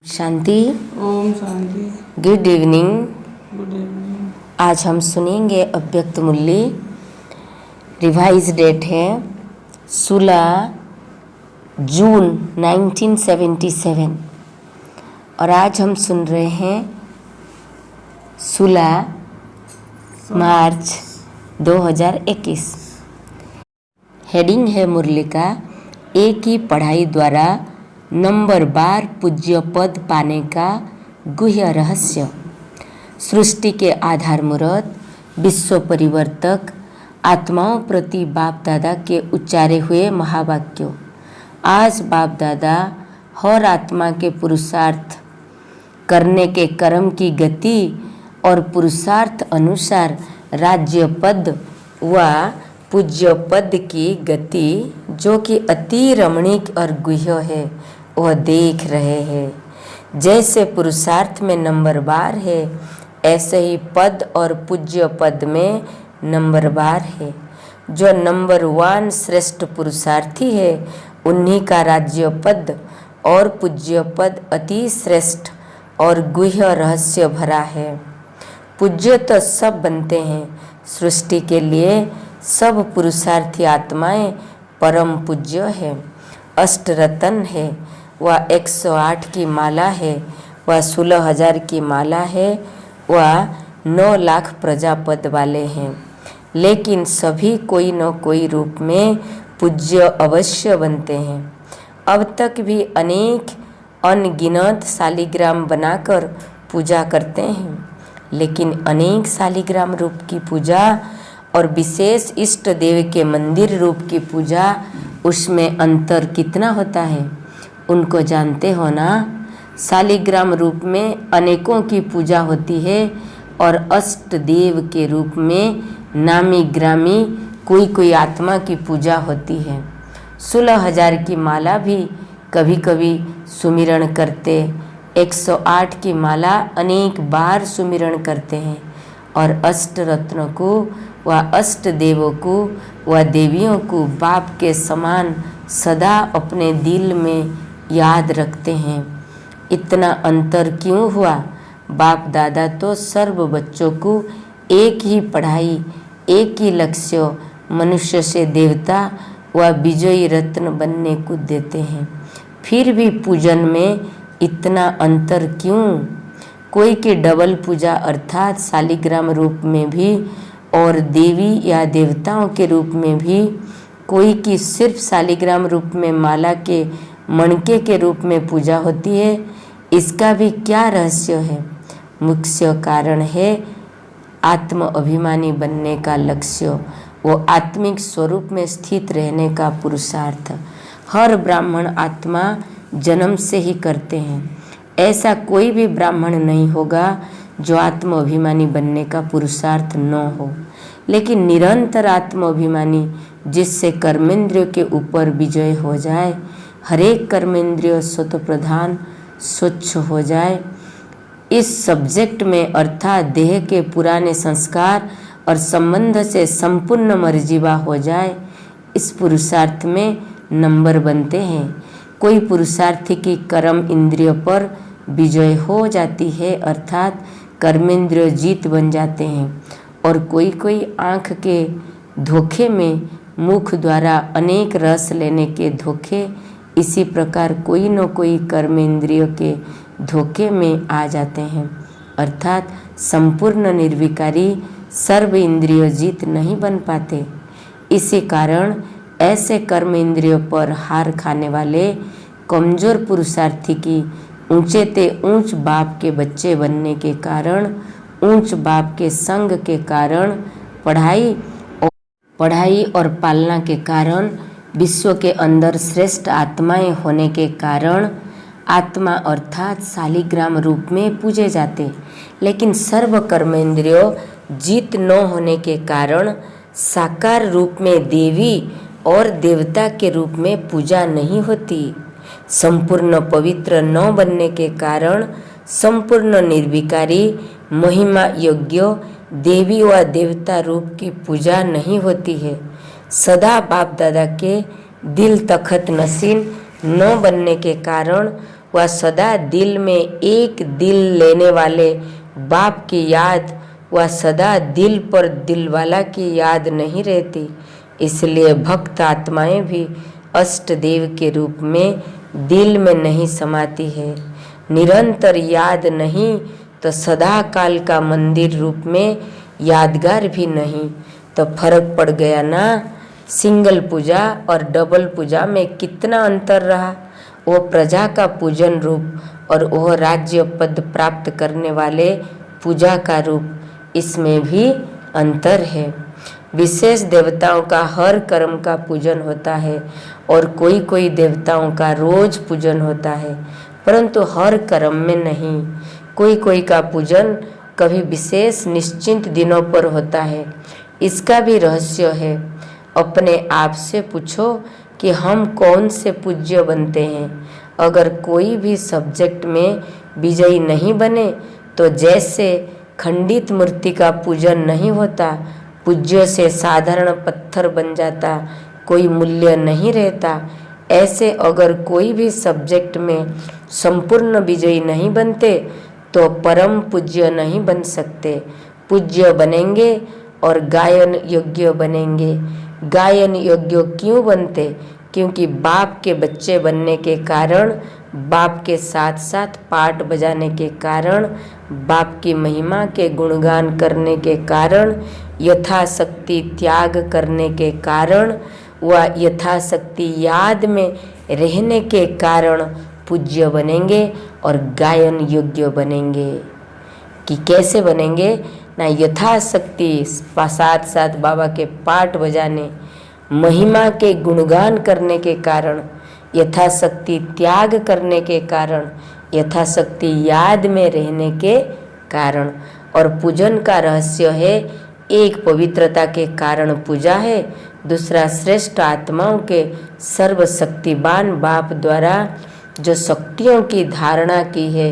शांति। ओम शांति। Good evening. Good evening. आज हम सुनेंगे अव्यक्त मूल्य। रिवाइज डेट है 16 जून 1977 और आज हम सुन रहे हैं 16 मार्च 2021। हेडिंग है मुरली का एक ही पढ़ाई द्वारा नंबर बार पूज्य पद पाने का गुह्य रहस्य। सृष्टि के आधार मूर्त, विश्व परिवर्तक, आत्माओं प्रति बाप दादा के उच्चारे हुए महावाक्यों। आज बाप दादा हर आत्मा के पुरुषार्थ करने के कर्म की गति और पुरुषार्थ अनुसार राज्य पद व पूज्य पद की गति जो कि अति रमणीक और गुह्य है वह देख रहे हैं। जैसे पुरुषार्थ में नंबर बार है ऐसे ही पद और पूज्य पद में नंबर बार है। जो नंबर 1 श्रेष्ठ पुरुषार्थी है उन्हीं का राज्य पद और पूज्य पद अति श्रेष्ठ और गुह्य रहस्य भरा है। पूज्य तो सब बनते हैं, सृष्टि के लिए सब पुरुषार्थी आत्माएं परम पूज्य है। अष्ट रतन है, वह 108 की माला है, वह 16,000 की माला है, वह 9 लाख प्रजापद वाले हैं। लेकिन सभी कोई न कोई रूप में पूज्य अवश्य बनते हैं। अब तक भी अनेक अनगिनत शालिग्राम बनाकर पूजा करते हैं, लेकिन अनेक शालिग्राम रूप की पूजा और विशेष इष्ट देव के मंदिर रूप की पूजा, उसमें अंतर कितना होता है उनको जानते हो ना। शालिग्राम रूप में अनेकों की पूजा होती है और अष्ट देव के रूप में नामी ग्रामी कोई कोई आत्मा की पूजा होती है। 16,000 की माला भी कभी कभी सुमिरण करते, 108 की माला अनेक बार सुमिरण करते हैं और अष्ट रत्नों को व अष्ट देवों को व देवियों को बाप के समान सदा अपने दिल में याद रखते हैं। इतना अंतर क्यों हुआ? बाप दादा तो सर्व बच्चों को एक ही पढ़ाई, एक ही लक्ष्य, मनुष्य से देवता व विजयी रत्न बनने को देते हैं। फिर भी पूजन में इतना अंतर क्यों? कोई की डबल पूजा अर्थात शालिग्राम रूप में भी और देवी या देवताओं के रूप में भी, कोई की सिर्फ शालिग्राम रूप में माला के मणके के रूप में पूजा होती है। इसका भी क्या रहस्य है? मुख्य कारण है आत्म अभिमानी बनने का लक्ष्य, वो आत्मिक स्वरूप में स्थित रहने का पुरुषार्थ। हर ब्राह्मण आत्मा जन्म से ही करते हैं। ऐसा कोई भी ब्राह्मण नहीं होगा जो आत्म अभिमानी बनने का पुरुषार्थ न हो, लेकिन निरंतर आत्म अभिमानी जिससे कर्मेंद्रियों के ऊपर विजय हो जाए, हरेक कर्मेंद्रिय स्वतः प्रधान स्वच्छ हो जाए। इस सब्जेक्ट में अर्थात देह के पुराने संस्कार और संबंध से संपूर्ण मर्जीवा हो जाए, इस पुरुषार्थ में नंबर बनते हैं। कोई पुरुषार्थी की कर्म इंद्रियों पर विजय हो जाती है अर्थात कर्मेंद्रिय जीत बन जाते हैं, और कोई कोई आँख के धोखे में मुख द्वारा अनेक रस लेने के धोखे, इसी प्रकार कोई न कोई कर्मेंद्रियों के धोखे में आ जाते हैं अर्थात संपूर्ण निर्विकारी सर्व इंद्रिय जीत नहीं बन पाते। इसी कारण ऐसे कर्मेंद्रियों पर हार खाने वाले कमजोर पुरुषार्थी की ऊंचे ते ऊंच बाप के बच्चे बनने के कारण, ऊंच बाप के संग के कारण, पढ़ाई और पालना के कारण, विश्व के अंदर श्रेष्ठ आत्माएं होने के कारण आत्मा अर्थात शालिग्राम रूप में पूजे जाते। लेकिन सर्व कर्मेंद्रियों जीत न होने के कारण साकार रूप में देवी और देवता के रूप में पूजा नहीं होती। संपूर्ण पवित्र न बनने के कारण संपूर्ण निर्विकारी महिमा योग्य देवी व देवता रूप की पूजा नहीं होती है। सदा बाप दादा के दिल तखत नसीन न बनने के कारण वह सदा दिल में एक दिल लेने वाले बाप की याद, वह सदा दिल पर दिलवाला की याद नहीं रहती। इसलिए भक्त आत्माएं भी अष्ट देव के रूप में दिल में नहीं समाती है। निरंतर याद नहीं तो सदा काल का मंदिर रूप में यादगार भी नहीं। तो फर्क पड़ गया ना। सिंगल पूजा और डबल पूजा में कितना अंतर रहा। वो प्रजा का पूजन रूप और वह राज्य पद प्राप्त करने वाले पूजा का रूप, इसमें भी अंतर है। विशेष देवताओं का हर कर्म का पूजन होता है और कोई कोई देवताओं का रोज पूजन होता है, परंतु हर कर्म में नहीं। कोई कोई का पूजन कभी विशेष निश्चित दिनों पर होता है। इसका भी रहस्य है। अपने आप से पूछो कि हम कौन से पूज्य बनते हैं। अगर कोई भी सब्जेक्ट में विजयी नहीं बने तो जैसे खंडित मूर्ति का पूजन नहीं होता, पूज्य से साधारण पत्थर बन जाता, कोई मूल्य नहीं रहता, ऐसे अगर कोई भी सब्जेक्ट में संपूर्ण विजयी नहीं बनते तो परम पूज्य नहीं बन सकते। पूज्य बनेंगे और गायन योग्य बनेंगे। गायन योग्य क्यों बनते? क्योंकि बाप के बच्चे बनने के कारण, बाप के साथ साथ पाठ बजाने के कारण, बाप की महिमा के गुणगान करने के कारण, यथाशक्ति त्याग करने के कारण व यथाशक्ति याद में रहने के कारण पूज्य बनेंगे और गायन योग्य बनेंगे। कि कैसे बनेंगे ना, यथाशक्ति साथ साथ बाबा के पाठ बजाने, महिमा के गुणगान करने के कारण, यथाशक्ति त्याग करने के कारण, यथाशक्ति याद में रहने के कारण। और पूजन का रहस्य है, एक पवित्रता के कारण पूजा है, दूसरा श्रेष्ठ आत्माओं के सर्वशक्तिवान बाप द्वारा जो शक्तियों की धारणा की है,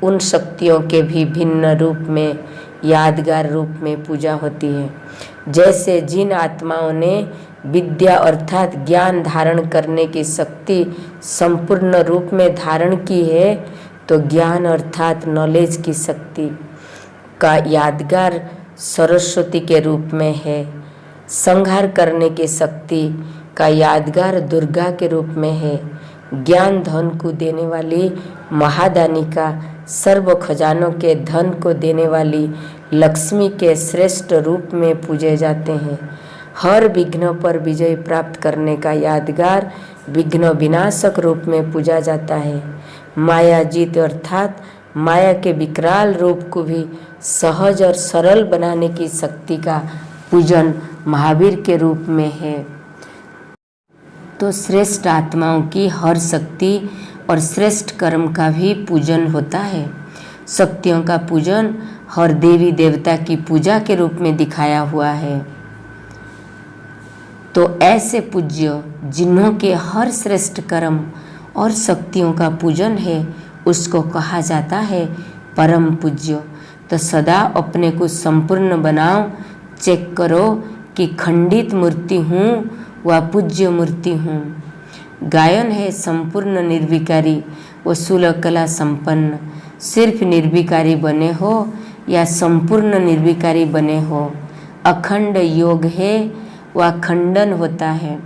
उन शक्तियों के भी भिन्न रूप में, यादगार रूप में पूजा होती है। जैसे जिन आत्माओं ने विद्या अर्थात ज्ञान धारण करने की शक्ति संपूर्ण रूप में धारण की है, तो ज्ञान अर्थात नॉलेज की शक्ति का यादगार सरस्वती के रूप में है। संहार करने की शक्ति का यादगार दुर्गा के रूप में है। ज्ञान धन को देने वाली महादानी का, सर्व खजानों के धन को देने वाली लक्ष्मी के श्रेष्ठ रूप में पूजे जाते हैं। हर विघ्न पर विजय प्राप्त करने का यादगार विघ्न विनाशक रूप में पूजा जाता है। माया जीत अर्थात माया के विकराल रूप को भी सहज और सरल बनाने की शक्ति का पूजन महावीर के रूप में है। तो श्रेष्ठ आत्माओं की हर शक्ति और श्रेष्ठ कर्म का भी पूजन होता है। शक्तियों का पूजन हर देवी देवता की पूजा के रूप में दिखाया हुआ है। तो ऐसे पूज्य जिन्हों के हर श्रेष्ठ कर्म और शक्तियों का पूजन है, उसको कहा जाता है परम पूज्य। तो सदा अपने को संपूर्ण बनाओ, चेक करो कि खंडित मूर्ति हूँ व पूज्य मूर्ति हूँ। गायन है संपूर्ण निर्विकारी व स्थूल कला संपन्न। सिर्फ निर्विकारी बने हो या संपूर्ण निर्विकारी बने हो, अखंड योग है व खंडन होता है,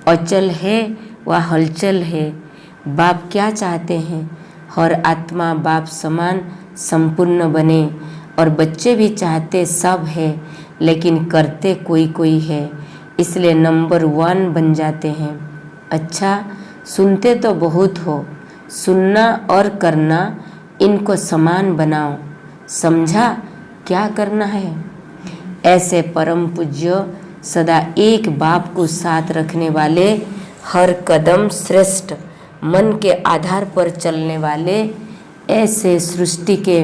अचल है व हलचल है। बाप क्या चाहते हैं? हर आत्मा बाप समान संपूर्ण बने, और बच्चे भी चाहते सब है, लेकिन करते कोई कोई है, इसलिए नंबर 1 बन जाते हैं। अच्छा, सुनते तो बहुत हो, सुनना और करना इनको समान बनाओ। समझा क्या करना है? ऐसे परम पूज्य सदा एक बाप को साथ रखने वाले, हर कदम श्रेष्ठ मन के आधार पर चलने वाले, ऐसे सृष्टि के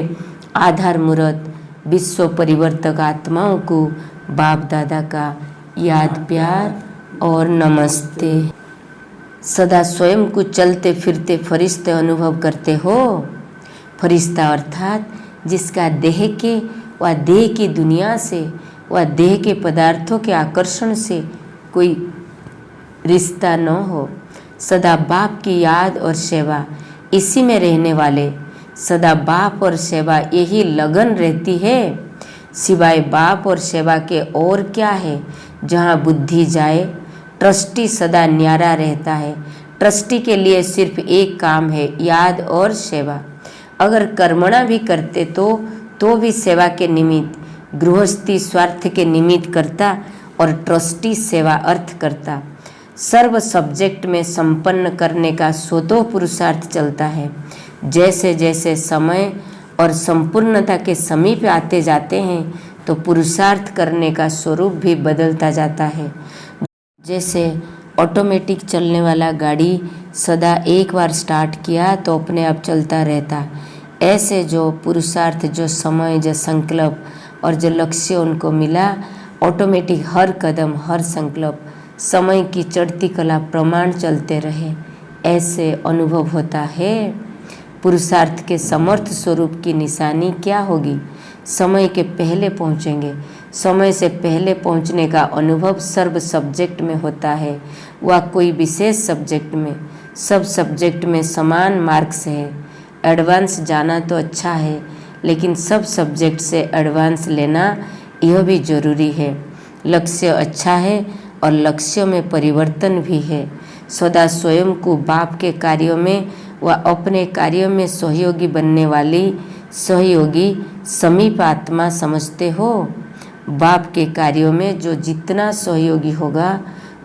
आधार मूर्त विश्व परिवर्तक आत्माओं को बाप दादा का याद प्यार और नमस्ते। सदा स्वयं को चलते फिरते फरिश्ते अनुभव करते हो। फरिश्ता अर्थात जिसका देह के व देह की दुनिया से व देह के पदार्थों के आकर्षण से कोई रिश्ता न हो। सदा बाप की याद और सेवा, इसी में रहने वाले। सदा बाप और सेवा यही लगन रहती है। सिवाय बाप और सेवा के और क्या है। जहाँ बुद्धि जाए ट्रस्टी सदा न्यारा रहता है। ट्रस्टी के लिए सिर्फ एक काम है, याद और सेवा। अगर कर्मणा भी करते तो भी सेवा के निमित्त, गृहस्थी स्वार्थ के निमित्त करता और ट्रस्टी सेवा अर्थ करता। सर्व सब्जेक्ट में संपन्न करने का स्वतः पुरुषार्थ चलता है। जैसे जैसे समय और संपूर्णता के समीप आते जाते हैं तो पुरुषार्थ करने का स्वरूप भी बदलता जाता है। जैसे ऑटोमेटिक चलने वाला गाड़ी सदा एक बार स्टार्ट किया तो अपने आप चलता रहता, ऐसे जो पुरुषार्थ, जो समय, जो संकल्प और जो लक्ष्य उनको मिला, ऑटोमेटिक हर कदम, हर संकल्प समय की चढ़ती कला प्रमाण चलते रहे, ऐसे अनुभव होता है। पुरुषार्थ के समर्थ स्वरूप की निशानी क्या होगी। समय के पहले पहुँचेंगे। समय से पहले पहुँचने का अनुभव सर्व सब्जेक्ट में होता है, वह कोई विशेष सब्जेक्ट में। सब सब्जेक्ट में समान मार्क्स है। एडवांस जाना तो अच्छा है, लेकिन सब सब्जेक्ट से एडवांस लेना यह भी जरूरी है। लक्ष्य अच्छा है और लक्ष्यों में परिवर्तन भी है। सदा स्वयं को बाप के कार्यों में व अपने कार्यों में सहयोगी बनने वाली सहयोगी समीप आत्मा समझते हो। बाप के कार्यों में जो जितना सहयोगी होगा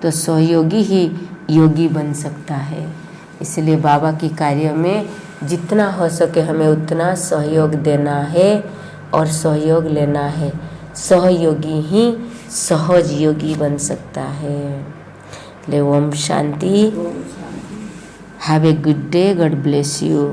तो सहयोगी ही योगी बन सकता है। इसलिए बाबा के कार्यों में जितना हो सके हमें उतना सहयोग देना है और सहयोग लेना है। सहयोगी ही सहज योगी बन सकता है। ले ओम शांति। Have a good day. God bless you.